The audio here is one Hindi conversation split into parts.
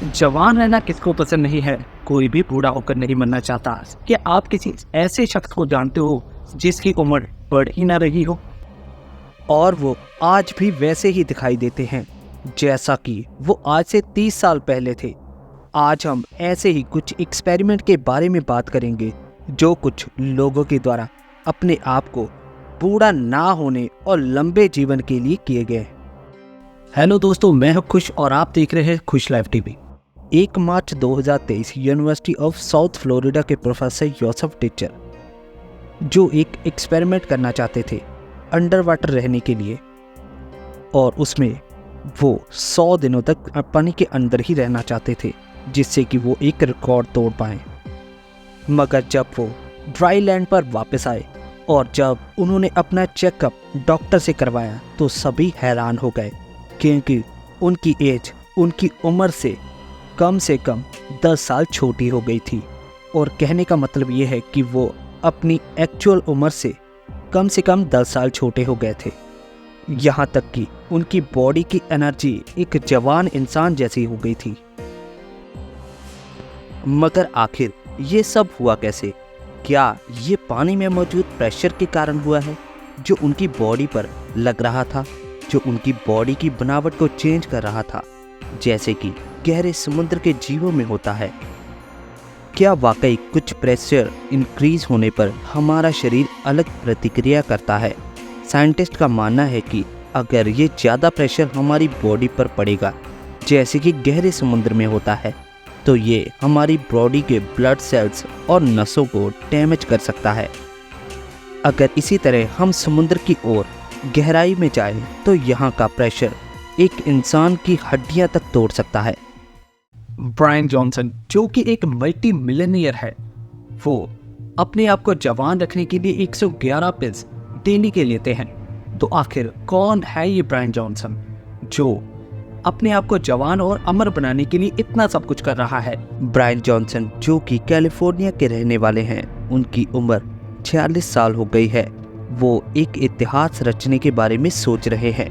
जवान रहना किसको पसंद नहीं है। कोई भी बूढ़ा होकर नहीं मरना चाहता। क्या आप किसी ऐसे शख्स को जानते हो जिसकी उम्र बढ़ ही ना रही हो और वो आज भी वैसे ही दिखाई देते हैं जैसा कि वो आज से 30 साल पहले थे। आज हम ऐसे ही कुछ एक्सपेरिमेंट के बारे में बात करेंगे जो कुछ लोगों के द्वारा अपने आप को बूढ़ा ना होने और लंबे जीवन के लिए किए गए। हेलो दोस्तों, मैं हूं खुश और आप देख रहे हैं खुश life TV. 1 March 2023 university of south Florida के प्रोफेसर योसेफ टीचर जो एक एक्सपेरिमेंट करना चाहते थे अंडर वाटर रहने के लिए, और उसमें वो 100 दिनों तक पानी के अंदर ही रहना चाहते थे जिससे कि वो एक रिकॉर्ड तोड़ पाएं। मगर जब वो ड्राई लैंड पर वापस आए और जब उन्होंने अपना चेकअप डॉक्टर से करवाया तो सभी हैरान हो गए क्योंकि उनकी एज उनकी उम्र से कम 10 साल छोटी हो गई थी। और कहने का मतलब ये है कि वो अपनी एक्चुअल उम्र से कम 10 साल छोटे हो गए थे। यहाँ तक कि उनकी बॉडी की एनर्जी एक जवान इंसान जैसी हो गई थी। मगर आखिर ये सब हुआ कैसे? क्या ये पानी में मौजूद प्रेशर के कारण हुआ है जो उनकी बॉडी पर लग रहा था, जो उनकी बॉडी की बनावट को चेंज कर रहा था, जैसे कि गहरे समुद्र के जीवों में होता है? क्या वाकई कुछ प्रेशर इंक्रीज होने पर हमारा शरीर अलग प्रतिक्रिया करता है? साइंटिस्ट का मानना है कि अगर ये ज़्यादा प्रेशर हमारी बॉडी पर पड़ेगा जैसे कि गहरे समुद्र में होता है तो ये हमारी बॉडी के ब्लड सेल्स और नसों को डैमेज कर सकता है। अगर इसी तरह हम समुद्र की ओर गहराई में जाएं तो यहाँ का प्रेशर एक इंसान की हड्डियाँ तक तोड़ सकता है। ब्रायन जॉनसन जो कि एक मल्टी मिलियनियर है, वो अपने आप को जवान रखने के लिए 111 पिल्स डेली के लेते हैं। तो आखिर कौन है ये ब्रायन जॉनसन जो अपने आप को जवान और अमर बनाने के लिए इतना सब कुछ कर रहा है? ब्रायन जॉनसन जो कि कैलिफोर्निया के रहने वाले हैं, उनकी उम्र 46 साल हो गई है। वो एक इतिहास रचने के बारे में सोच रहे हैं।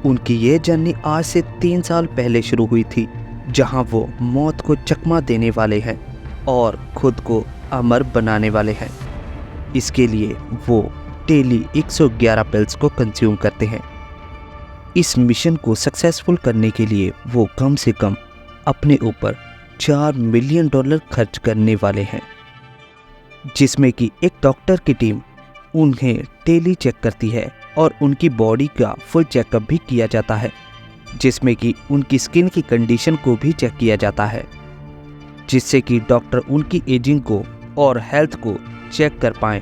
उनकी ये जर्नी आज से 3 साल पहले शुरू हुई थी जहां वो मौत को चकमा देने वाले हैं और खुद को अमर बनाने वाले हैं। इसके लिए वो डेली 111 पिल्स को कंज्यूम करते हैं। इस मिशन को सक्सेसफुल करने के लिए वो कम से कम अपने ऊपर $4 मिलियन खर्च करने वाले हैं, जिसमें कि एक डॉक्टर की टीम उन्हें डेली चेक करती है और उनकी बॉडी का फुल चेकअप भी किया जाता है, जिसमें कि उनकी स्किन की कंडीशन को भी चेक किया जाता है, जिससे कि डॉक्टर उनकी एजिंग को और हेल्थ को चेक कर पाएँ।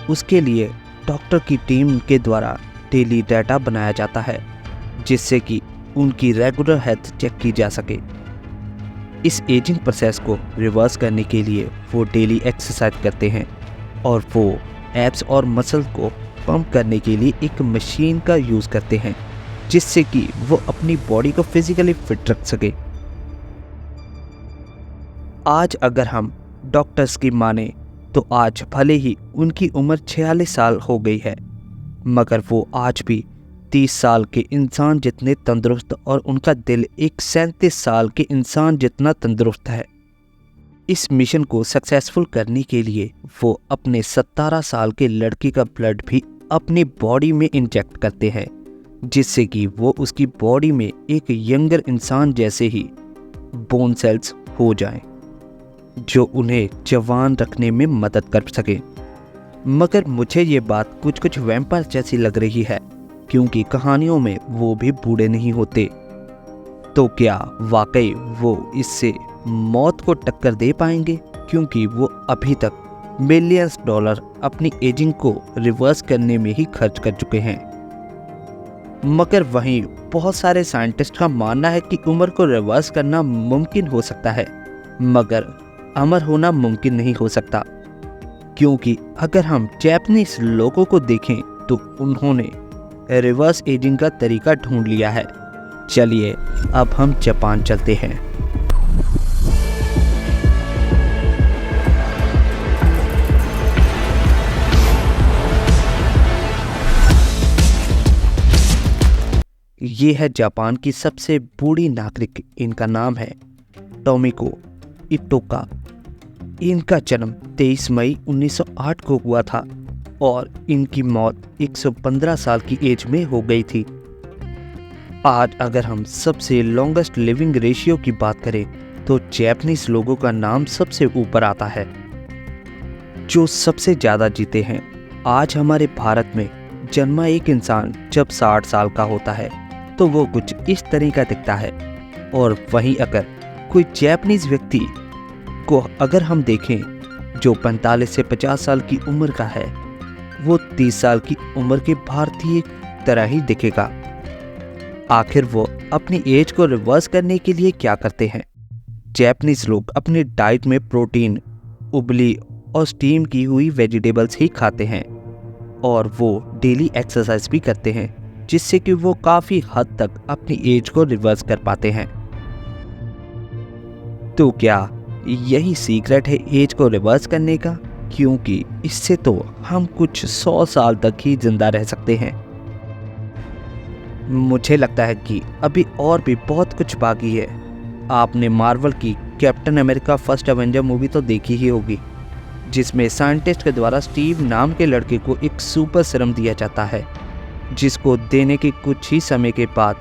उसके लिए डॉक्टर की टीम के द्वारा डेली डाटा बनाया जाता है जिससे कि उनकी रेगुलर हेल्थ चेक की जा सके। इस एजिंग प्रोसेस को रिवर्स करने के लिए वो डेली एक्सरसाइज करते हैं और वो एब्स और मसल को पंप करने के लिए एक मशीन का यूज़ करते हैं जिससे कि वो अपनी बॉडी को फिजिकली फिट रख सके। आज अगर हम डॉक्टर्स की माने तो आज भले ही उनकी उम्र 46 साल हो गई है, मगर वो आज भी 30 साल के इंसान जितने तंदुरुस्त और उनका दिल एक 37 साल के इंसान जितना तंदुरुस्त है। इस मिशन को सक्सेसफुल करने के लिए वो अपने 17 साल के लड़के का ब्लड भी अपनी बॉडी में इंजेक्ट करते हैं जिससे कि वो उसकी बॉडी में एक यंगर इंसान जैसे ही बोन सेल्स हो जाएं, जो उन्हें जवान रखने में मदद कर सके। मगर मुझे ये बात कुछ वैम्पायर जैसी लग रही है क्योंकि कहानियों में वो भी बूढ़े नहीं होते। तो क्या वाकई वो इससे मौत को टक्कर दे पाएंगे? क्योंकि वो अभी तक मिलियंस डॉलर अपनी एजिंग को रिवर्स करने में ही खर्च कर चुके हैं। मगर वहीं बहुत सारे साइंटिस्ट का मानना है कि उम्र को रिवर्स करना मुमकिन हो सकता है, मगर अमर होना मुमकिन नहीं हो सकता। क्योंकि अगर हम जापानीज लोगों को देखें तो उन्होंने रिवर्स एजिंग का तरीका ढूंढ लिया है। चलिए अब हम जापान चलते हैं। ये है जापान की सबसे बूढ़ी नागरिक। इनका नाम है टोमिको इटोका। इनका जन्म 23 मई 1908 को हुआ था और इनकी मौत 115 साल की एज में हो गई थी। आज अगर हम सबसे लॉन्गेस्ट लिविंग रेशियो की बात करें तो जैपनीज लोगों का नाम सबसे ऊपर आता है, जो सबसे ज़्यादा जीते हैं। आज हमारे भारत में जन्मा एक इंसान जब 60 साल का होता है तो वो कुछ इस तरह का दिखता है, और वहीं अगर कोई जैपनीज व्यक्ति को अगर हम देखें जो 45 से 50 साल की उम्र का है, वो 30 साल की उम्र के भारतीय तरह ही दिखेगा। आखिर वो अपनी एज को रिवर्स करने के लिए क्या करते हैं? जैपनीज लोग अपनी डाइट में प्रोटीन, उबली और स्टीम की हुई वेजिटेबल्स ही खाते हैं, और वो डेली एक्सरसाइज भी करते हैं, जिससे कि वो काफ़ी हद तक अपनी एज को रिवर्स कर पाते हैं। तो क्या यही सीक्रेट है एज को रिवर्स करने का? क्योंकि इससे तो हम कुछ 100 साल तक ही जिंदा रह सकते हैं। मुझे लगता है कि अभी और भी बहुत कुछ बाकी है। आपने मार्वल की captain America first Avenger movie तो देखी ही होगी, जिसमें साइंटिस्ट के द्वारा स्टीव नाम के लड़के को एक सुपर सीरम दिया जाता है, जिसको देने के कुछ ही समय के बाद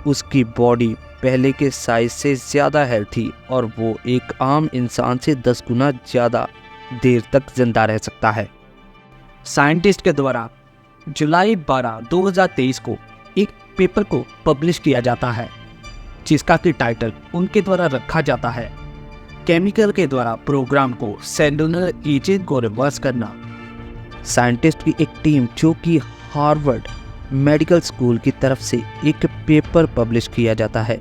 उसकी बॉडी पहले के साइज से ज़्यादा हेल्थी और वो एक आम इंसान से 10 गुना ज़्यादा देर तक जिंदा रह सकता है। साइंटिस्ट के द्वारा जुलाई 12, 2023 को एक पेपर को पब्लिश किया जाता है, जिसका कि टाइटल उनके द्वारा रखा जाता है केमिकल के द्वारा प्रोग्राम को सेलुलर एजिंग को रिवर्स करना। साइंटिस्ट की एक टीम जो कि हार्वर्ड मेडिकल स्कूल की तरफ से एक पेपर पब्लिश किया जाता है,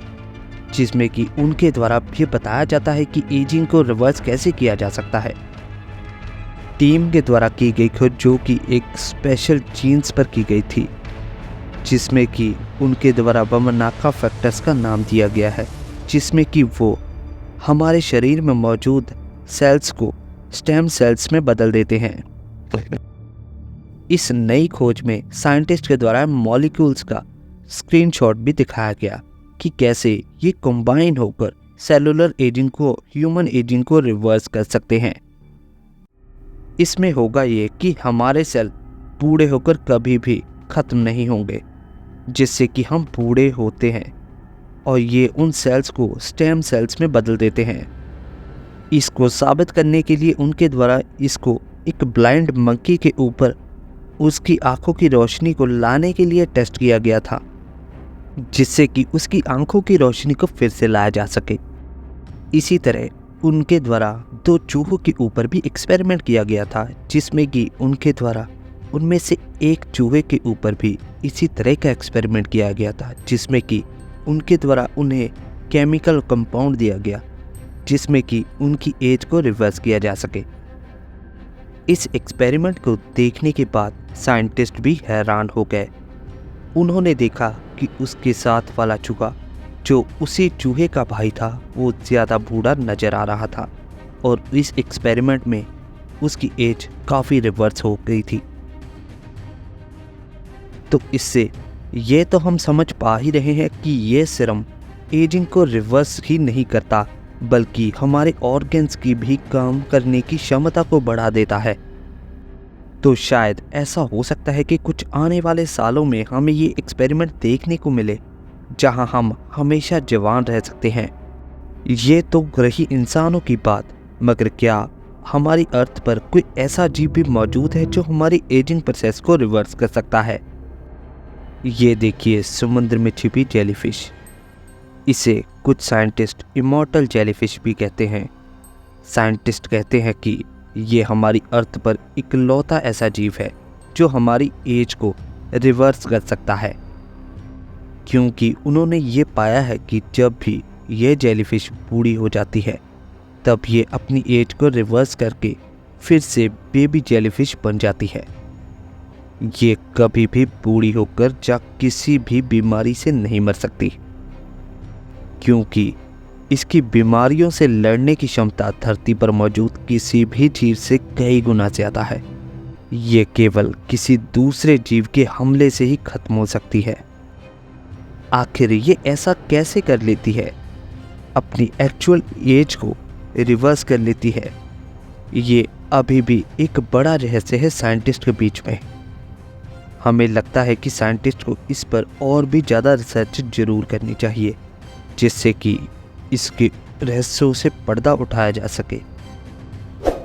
जिसमें कि उनके द्वारा ये बताया जाता है कि एजिंग को रिवर्स कैसे किया जा सकता है। टीम के द्वारा की गई खोज जो कि एक स्पेशल जीन्स पर की गई थी, जिसमें कि उनके द्वारा वमनाका फैक्टर्स का नाम दिया गया है, जिसमें कि वो हमारे शरीर में मौजूद सेल्स को स्टेम सेल्स में बदल देते हैं। इस नई खोज में साइंटिस्ट के द्वारा मॉलिक्यूल्स का स्क्रीनशॉट भी दिखाया गया कि कैसे ये कंबाइन होकर सेलुलर एजिंग को, ह्यूमन एजिंग को रिवर्स कर सकते हैं। इसमें होगा ये कि हमारे सेल बूढ़े होकर कभी भी ख़त्म नहीं होंगे, जिससे कि हम बूढ़े होते हैं, और ये उन सेल्स को स्टेम सेल्स में बदल देते हैं। इसको साबित करने के लिए उनके द्वारा इसको एक ब्लाइंड मंकी के ऊपर उसकी आंखों की रोशनी को लाने के लिए टेस्ट किया गया था, जिससे कि उसकी आंखों की रोशनी को फिर से लाया जा सके। इसी तरह उनके द्वारा 2 चूहों के ऊपर भी एक्सपेरिमेंट किया गया था, जिसमें कि उनके द्वारा उनमें से एक चूहे के ऊपर भी इसी तरह का एक्सपेरिमेंट किया गया था, जिसमें कि उनके द्वारा उन्हें केमिकल कंपाउंड दिया गया, जिसमें कि उनकी एज को रिवर्स किया जा सके। इस एक्सपेरिमेंट को देखने के बाद साइंटिस्ट भी हैरान हो गए। उन्होंने देखा कि उसके साथ वाला चूहा जो उसी चूहे का भाई था, वो ज़्यादा बूढ़ा नज़र आ रहा था, और इस एक्सपेरिमेंट में उसकी एज काफ़ी रिवर्स हो गई थी। तो इससे ये तो हम समझ पा ही रहे हैं कि ये सीरम एजिंग को रिवर्स ही नहीं करता, बल्कि हमारे ऑर्गन्स की भी काम करने की क्षमता को बढ़ा देता है। तो शायद ऐसा हो सकता है कि कुछ आने वाले सालों में हमें ये एक्सपेरिमेंट देखने को मिले, जहां हम हमेशा जवान रह सकते हैं। ये तो रही इंसानों की बात, मगर क्या हमारी अर्थ पर कोई ऐसा जीव भी मौजूद है जो हमारी एजिंग प्रोसेस को रिवर्स कर सकता है? ये देखिए समुद्र में छिपी जेलीफिश। इसे कुछ साइंटिस्ट इमॉर्टल जेलीफिश भी कहते हैं। साइंटिस्ट कहते हैं कि ये हमारी अर्थ पर इकलौता ऐसा जीव है जो हमारी एज को रिवर्स कर सकता है, क्योंकि उन्होंने ये पाया है कि जब भी ये जेलीफिश बूढ़ी हो जाती है, तब ये अपनी एज को रिवर्स करके फिर से बेबी जेलीफिश बन जाती है। ये कभी भी बूढ़ी होकर या किसी भी बीमारी से नहीं मर सकती, क्योंकि इसकी बीमारियों से लड़ने की क्षमता धरती पर मौजूद किसी भी जीव से कई गुना ज़्यादा है। ये केवल किसी दूसरे जीव के हमले से ही खत्म हो सकती है। आखिर ये ऐसा कैसे कर लेती है, अपनी एक्चुअल एज को रिवर्स कर लेती है, ये अभी भी एक बड़ा रहस्य है साइंटिस्ट के बीच में। हमें लगता है कि साइंटिस्ट को इस पर और भी ज़्यादा रिसर्च जरूर करनी चाहिए, जिससे कि इसके रहस्यों से पर्दा उठाया जा सके।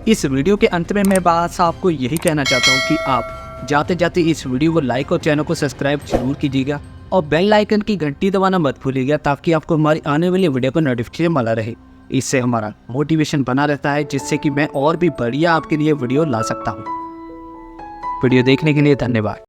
इस वीडियो के अंत में मैं बस आपको यही कहना चाहता हूँ कि आप जाते जाते इस वीडियो को लाइक और चैनल को सब्सक्राइब जरूर कीजिएगा और बेल आइकन की घंटी दबाना मत भूलिएगा, ताकि आपको हमारी आने वाली वीडियो का नोटिफिकेशन मिला रहे। इससे हमारा मोटिवेशन बना रहता है, जिससे कि मैं और भी बढ़िया आपके लिए वीडियो ला सकता हूँ। वीडियो देखने के लिए धन्यवाद।